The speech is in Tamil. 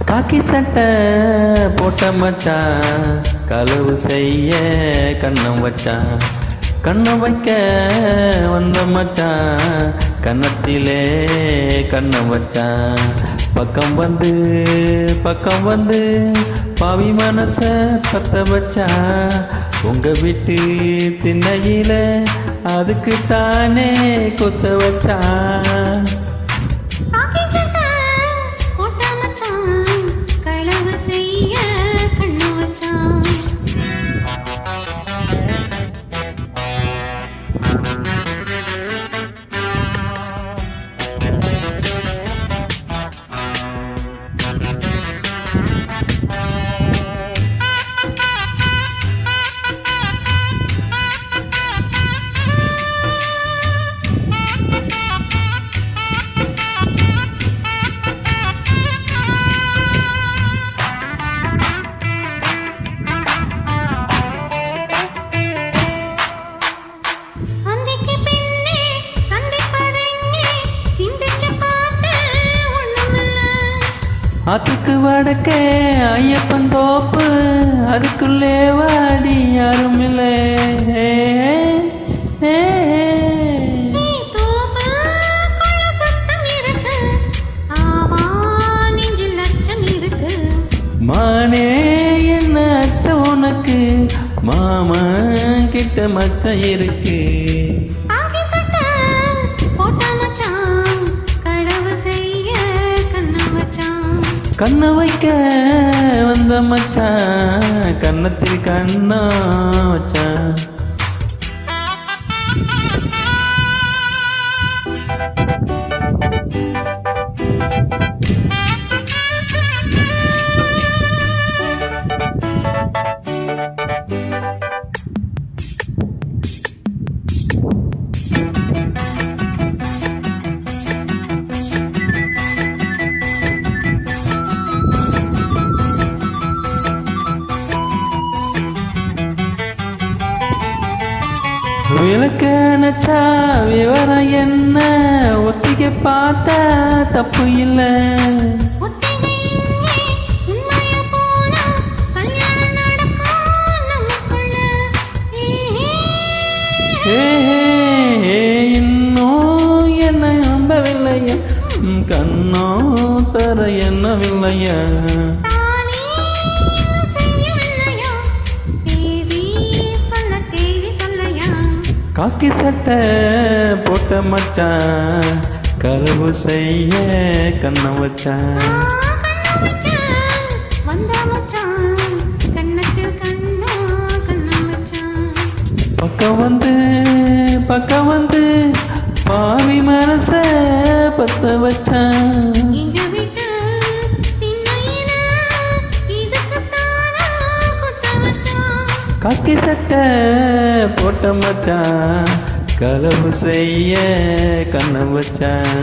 காக்கி சட்டை போட்ட மச்சான், களவு செய்ய கண்ணம் வச்சான். கண்ணம் வைக்க வந்த மச்சான், கன்னத்திலே கண்ணம் வச்சான். பக்கம் வந்து பாவி மனச பத்த வச்சான். உங்க வீட்டு திண்ணையில அதுக்கு தானே கொத்த வச்சான். அதுக்கு வடக்கே ஐயப்பன் தோப்பு, அதுக்குள்ளே வாடி யாரும் இல்லை. மானே என்ன அச்ச உனக்கு, மாமன் கிட்ட மச்சம் இருக்கு. கண்ண வைக்க வந்த மச்சான், கன்னத்தில் கண்ணா வச்சான். விளக்கணச்சா விவரம் என்ன, ஒத்திகை பார்த்த தப்பு இல்லை. இன்னும் என்ன நம்பவில்லையா, கண்ணோ தர என்னவில்லையா. காக்கி சட்டை போட்ட மச்சான், களவு செய்ய கண்ணம் வச்சான். பக்கம் வந்து பாவி மனச பத்த வச்சான். காக்கி சட்டை போட்ட மச்சான், களவு செய்ய கண்ணம் வச்சான்.